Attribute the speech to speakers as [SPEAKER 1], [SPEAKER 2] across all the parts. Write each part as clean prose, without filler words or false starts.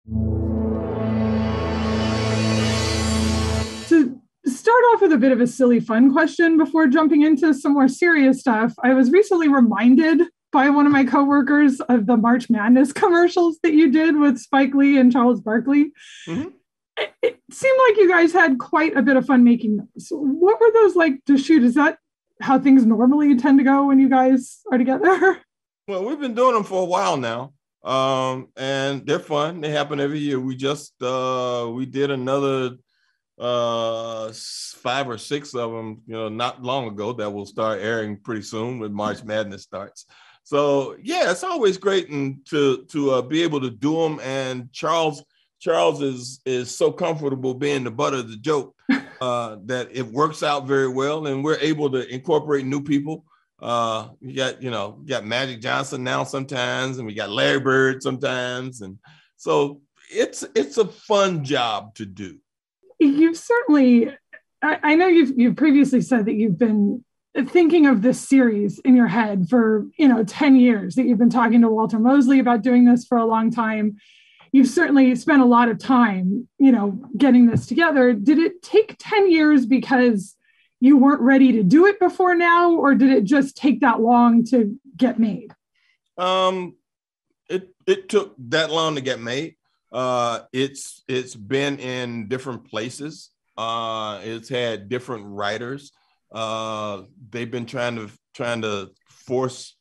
[SPEAKER 1] To start off with a bit of a silly fun question before jumping into some more serious stuff, I was recently reminded by one of my coworkers of the March Madness commercials that you did with Spike Lee and Charles Barkley. Mm-hmm. It seemed like you guys had quite a bit of fun making those. What were those like to shoot? Is that how things normally tend to go when you guys are together?
[SPEAKER 2] Well, we've been doing them for a while now, and they're fun. They happen every year. We just we did another 5 or 6 of them, not long ago, that will start airing pretty soon when March Madness starts. So yeah, it's always great and to be able to do them. And Charles is so comfortable being the butt of the joke that it works out very well, and we're able to incorporate new people. You got Magic Johnson now sometimes, and we got Larry Bird sometimes, and so it's a fun job to do.
[SPEAKER 1] You've certainly, I know you've previously said that you've been thinking of this series in your head for 10 years, that you've been talking to Walter Mosley about doing this for a long time. You've certainly spent a lot of time, getting this together. Did it take 10 years because you weren't ready to do it before now, or did it just take that long to get made?
[SPEAKER 2] It took that long to get made. It's been in different places. It's had different writers. They've been trying to force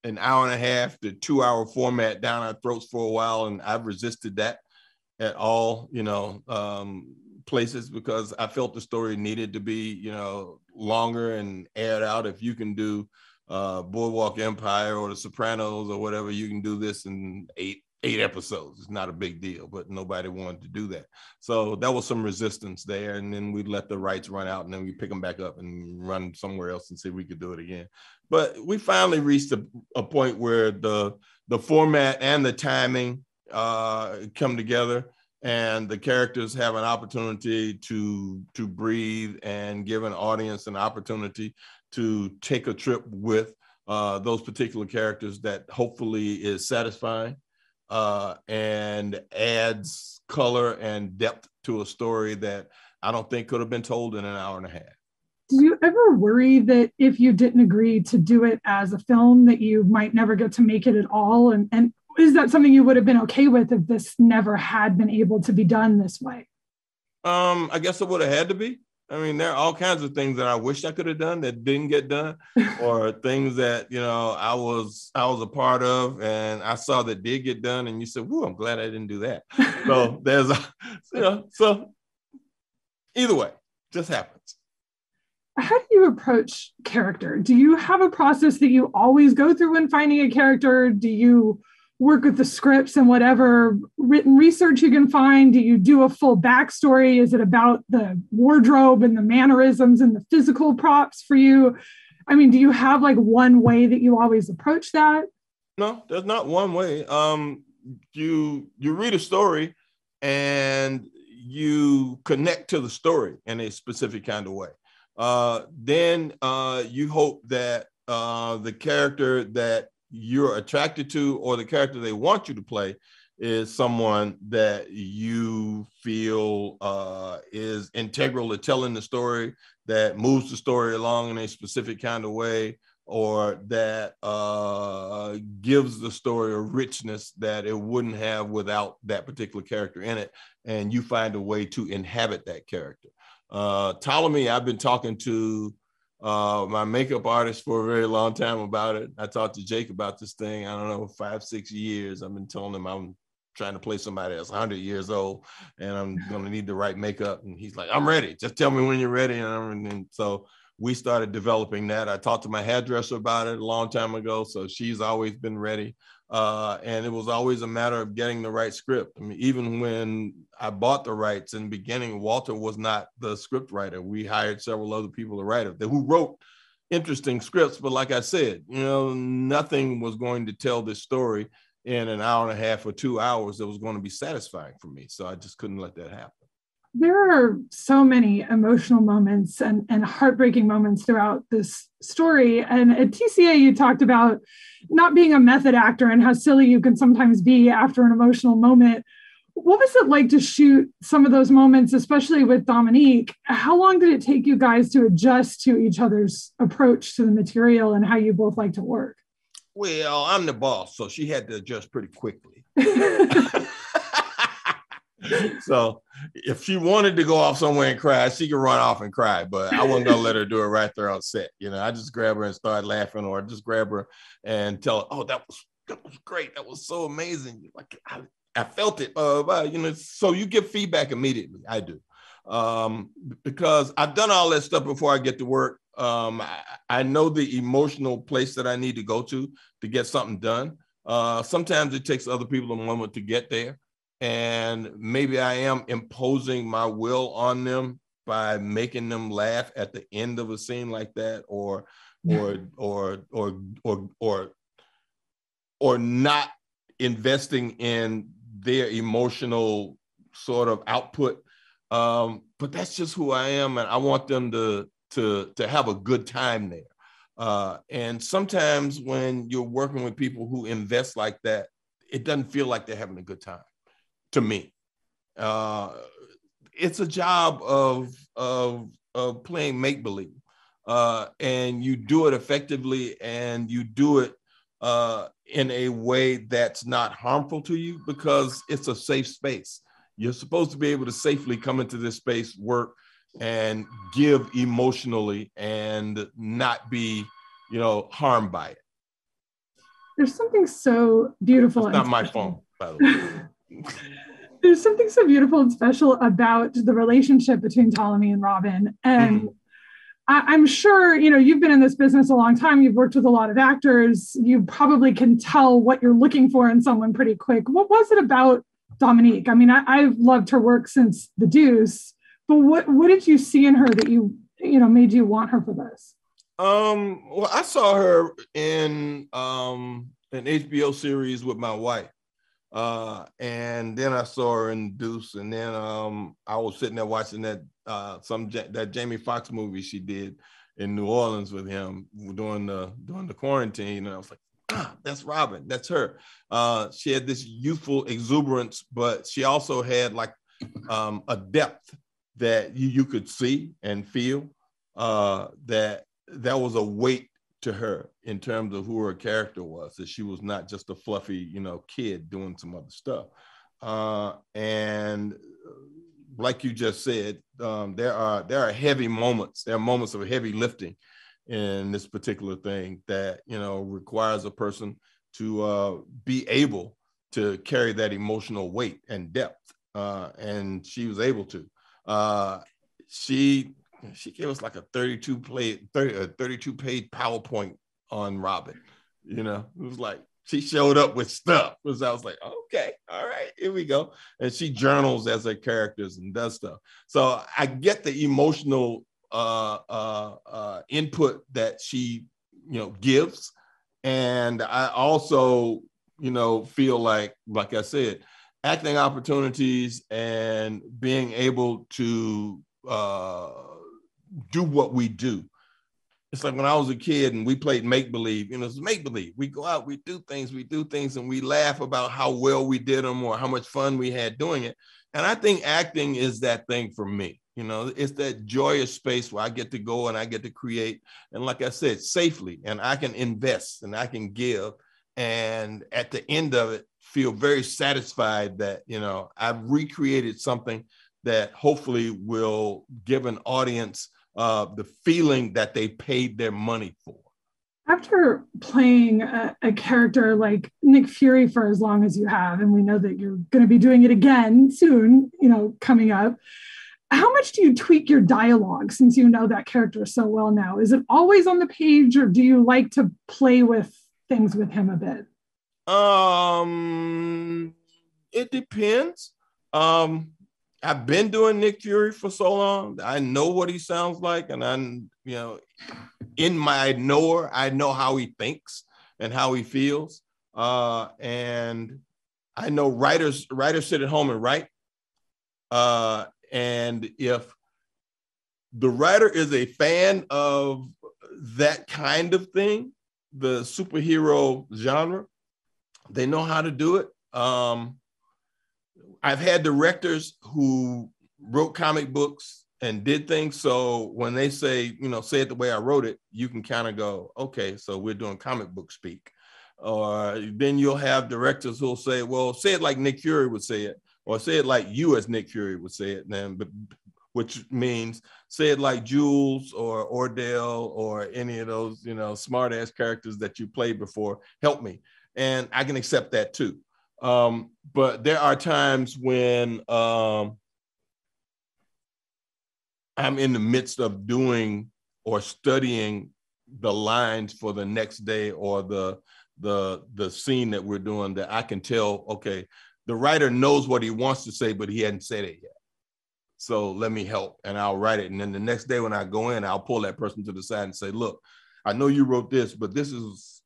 [SPEAKER 2] an hour and a half to 2 hour format down our throats for a while, and I've resisted that at all, places, because I felt the story needed to be, longer and aired out. If you can do Boardwalk Empire or The Sopranos or whatever, you can do this in eight episodes. It's not a big deal, but nobody wanted to do that. So there was some resistance there. And then we let the rights run out, and then we pick them back up and run somewhere else and see if we could do it again. But we finally reached a point where the format and the timing come together, and the characters have an opportunity to breathe and give an audience an opportunity to take a trip with those particular characters that hopefully is satisfying. And adds color and depth to a story that I don't think could have been told in an hour and a half.
[SPEAKER 1] Do you ever worry that if you didn't agree to do it as a film, that you might never get to make it at all? And is that something you would have been okay with if this never had been able to be done this way?
[SPEAKER 2] I guess it would have had to be. I mean, there are all kinds of things that I wish I could have done that didn't get done, or things that, I was a part of and I saw that did get done, and you said, "Whoa, I'm glad I didn't do that." So there's so either way, just happens.
[SPEAKER 1] How do you approach character? Do you have a process that you always go through when finding a character? Do you work with the scripts and whatever written research you can find? Do you do a full backstory? Is it about the wardrobe and the mannerisms and the physical props for you? I mean, do you have like one way that you always approach that?
[SPEAKER 2] No, there's not one way. You read a story and you connect to the story in a specific kind of way. Then you hope that the character that you're attracted to, or the character they want you to play, is someone that you feel is integral to telling the story, that moves the story along in a specific kind of way, or that gives the story a richness that it wouldn't have without that particular character in it. And you find a way to inhabit that character. Ptolemy, I've been talking to my makeup artist for a very long time about it. I talked to Jake about this thing, I don't know, 5-6 years. I've been telling him I'm trying to play somebody that's 100 years old and I'm going to need the right makeup. And he's like, "I'm ready. Just tell me when you're ready." And so we started developing that. I talked to my hairdresser about it a long time ago, so she's always been ready. And it was always a matter of getting the right script. I mean, even when I bought the rights in the beginning, Walter was not the script writer. We hired several other people to write it, who wrote interesting scripts. But like I said, nothing was going to tell this story in an hour and a half or 2 hours that was going to be satisfying for me. So I just couldn't let that happen.
[SPEAKER 1] There are so many emotional moments and heartbreaking moments throughout this story. And at TCA, you talked about not being a method actor and how silly you can sometimes be after an emotional moment. What was it like to shoot some of those moments, especially with Dominique? How long did it take you guys to adjust to each other's approach to the material and how you both like to work?
[SPEAKER 2] Well, I'm the boss, so she had to adjust pretty quickly. So if she wanted to go off somewhere and cry, she could run off and cry, but I wasn't going to let her do it right there on set. I just grab her and start laughing, or just grab her and tell her, oh, that was great. That was so amazing. Like I felt it. So you give feedback immediately. I do. Because I've done all that stuff before I get to work. I know the emotional place that I need to go to get something done. Sometimes it takes other people a moment to get there. And maybe I am imposing my will on them by making them laugh at the end of a scene like that, or not investing in their emotional sort of output. But that's just who I am, and I want them to have a good time there. And sometimes when you're working with people who invest like that, it doesn't feel like they're having a good time. To me, it's a job of playing make-believe, and you do it effectively, and you do it in a way that's not harmful to you, because it's a safe space. You're supposed to be able to safely come into this space, work, and give emotionally, and not be, harmed by it.
[SPEAKER 1] There's something so beautiful.
[SPEAKER 2] It's not my phone, by the way.
[SPEAKER 1] There's something so beautiful and special about the relationship between Ptolemy and Robyn. And I'm sure, you've been in this business a long time. You've worked with a lot of actors. You probably can tell what you're looking for in someone pretty quick. What was it about Dominique? I mean, I've loved her work since The Deuce, but what did you see in her that made you want her for this?
[SPEAKER 2] Well, I saw her in an HBO series with my wife. And then I saw her in Deuce, and then I was sitting there watching that Jamie Foxx movie she did in New Orleans with him during the quarantine, and I was like, that's Robyn, that's her. She had this youthful exuberance, but she also had like a depth that you could see and feel, that was a weight to her in terms of who her character was, that she was not just a fluffy, kid doing some other stuff. And like you just said, there are heavy moments. There are moments of heavy lifting in this particular thing that, requires a person to be able to carry that emotional weight and depth. And she was able to. She gave us like a 32-page PowerPoint on Robyn. It was like she showed up with stuff. I was like, okay, all right, here we go. And she journals as her characters and does stuff. So I get the emotional input that she, gives. And I also, feel like I said, acting opportunities and being able to do what we do. It's like when I was a kid and we played make-believe, it's make-believe. We go out, we do things, and we laugh about how well we did them or how much fun we had doing it. And I think acting is that thing for me. It's that joyous space where I get to go and I get to create. And like I said, safely, and I can invest and I can give. And at the end of it, feel very satisfied that, I've recreated something that hopefully will give an audience the feeling that they paid their money for.
[SPEAKER 1] After playing a character like Nick Fury for as long as you have, and we know that you're going to be doing it again soon, coming up, how much do you tweak your dialogue since you know that character so well now? Is it always on the page, or do you like to play with things with him a bit?
[SPEAKER 2] It depends. I've been doing Nick Fury for so long. I know what he sounds like, and in my knower, I know how he thinks and how he feels. And I know writers sit at home and write. And if the writer is a fan of that kind of thing, the superhero genre, they know how to do it. I've had directors who wrote comic books and did things. So when they say, say it the way I wrote it, you can kind of go, okay, so we're doing comic book speak. Or then you'll have directors who'll say, well, say it like Nick Fury would say it, or say it like you as Nick Fury would say it, then, which means say it like Jules or Ordell or any of those, smart ass characters that you played before. Help me. And I can accept that too. But there are times when I'm in the midst of doing or studying the lines for the next day or the scene that we're doing, that I can tell, okay, the writer knows what he wants to say, but he hadn't said it yet. So let me help, and I'll write it. And then the next day when I go in, I'll pull that person to the side and say, look, I know you wrote this, but this is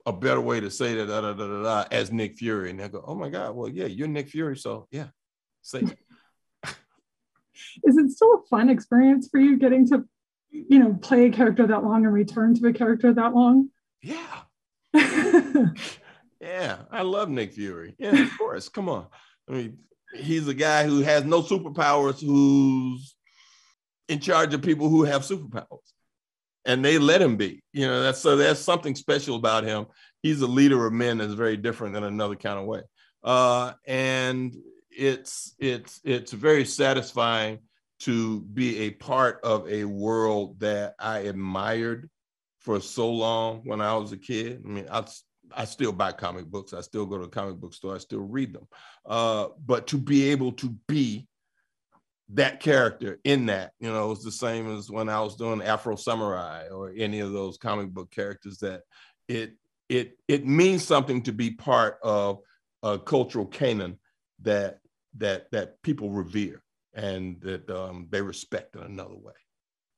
[SPEAKER 2] a better way to say that, as Nick Fury. And they go, oh my God, well, yeah, you're Nick Fury. So yeah, say it.
[SPEAKER 1] Is it still a fun experience for you getting to, play a character that long and return to a character that long?
[SPEAKER 2] Yeah. Yeah, I love Nick Fury. Yeah, of course. Come on. I mean, he's a guy who has no superpowers, who's in charge of people who have superpowers, and they let him be. So there's something special about him. He's a leader of men that's very different in another kind of way, and it's very satisfying to be a part of a world that I admired for so long when I was a kid. I mean, I still buy comic books. I still go to a comic book store. I still read them. But to be able to be that character in that, it was the same as when I was doing Afro Samurai or any of those comic book characters, that it means something to be part of a cultural canon that people revere and that they respect in another way.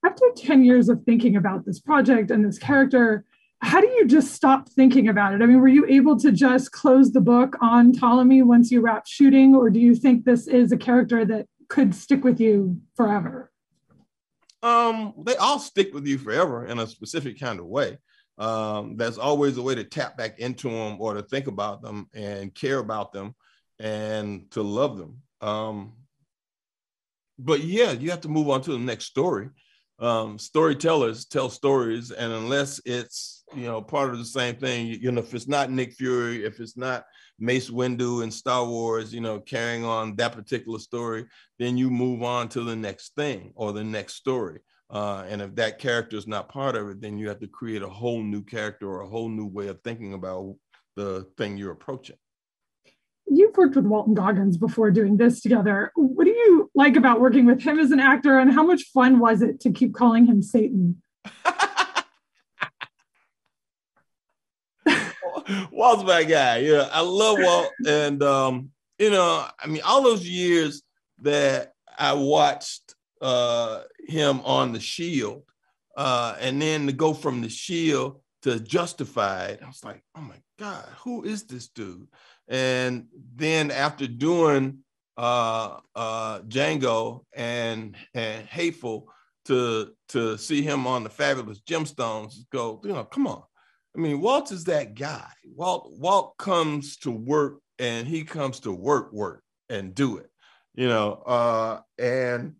[SPEAKER 1] After 10 years of thinking about this project and this character, how do you just stop thinking about it? I mean, were you able to just close the book on Ptolemy once you wrapped shooting, or do you think this is a character that could stick with you forever?
[SPEAKER 2] They all stick with you forever in a specific kind of way. There's always a way to tap back into them or to think about them and care about them and to love them. But yeah, you have to move on to the next story. Storytellers tell stories, and unless it's part of the same thing, if it's not Nick Fury, if it's not Mace Windu in Star Wars, carrying on that particular story, then you move on to the next thing or the next story. And if that character is not part of it, then you have to create a whole new character or a whole new way of thinking about the thing you're approaching.
[SPEAKER 1] You've worked with Walton Goggins before doing this together. What do you like about working with him as an actor, and how much fun was it to keep calling him Satan?
[SPEAKER 2] Walt's my guy. Yeah, I love Walt. And, all those years that I watched him on The Shield, and then to go from The Shield to Justified, I was like, oh my God, who is this dude? And then after doing Django and Hateful, to see him on The Fabulous Gemstones, go, come on. I mean, Walt is that guy. Walt comes to work, and he comes to work and do it, and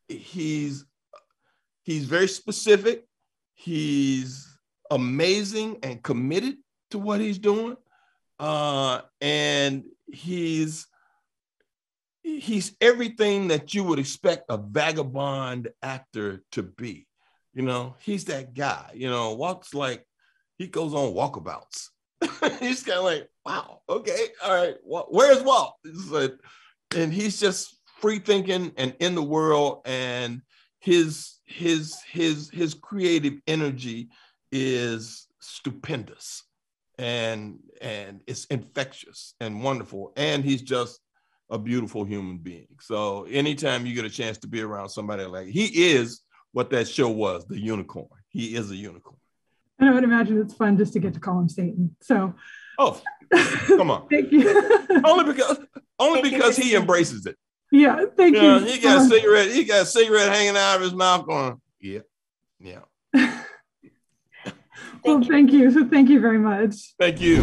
[SPEAKER 2] he's very specific. He's amazing and committed to what he's doing. And he's everything that you would expect a vagabond actor to be. He's that guy. Walt's like, he goes on walkabouts. He's kind of like, wow, okay, all right. Where's Walt? And he's just free thinking and in the world, and his creative energy is stupendous. And it's infectious and wonderful. And he's just a beautiful human being. So anytime you get a chance to be around somebody like, he is what that show was, the unicorn. He is a unicorn.
[SPEAKER 1] And I would imagine it's fun just to get to call him Satan. So.
[SPEAKER 2] Oh, come on.
[SPEAKER 1] Thank you.
[SPEAKER 2] only because he embraces it.
[SPEAKER 1] Yeah, thank you.
[SPEAKER 2] He got a cigarette hanging out of his mouth going, yeah.
[SPEAKER 1] Well, thank you. So thank you very much.
[SPEAKER 2] Thank you.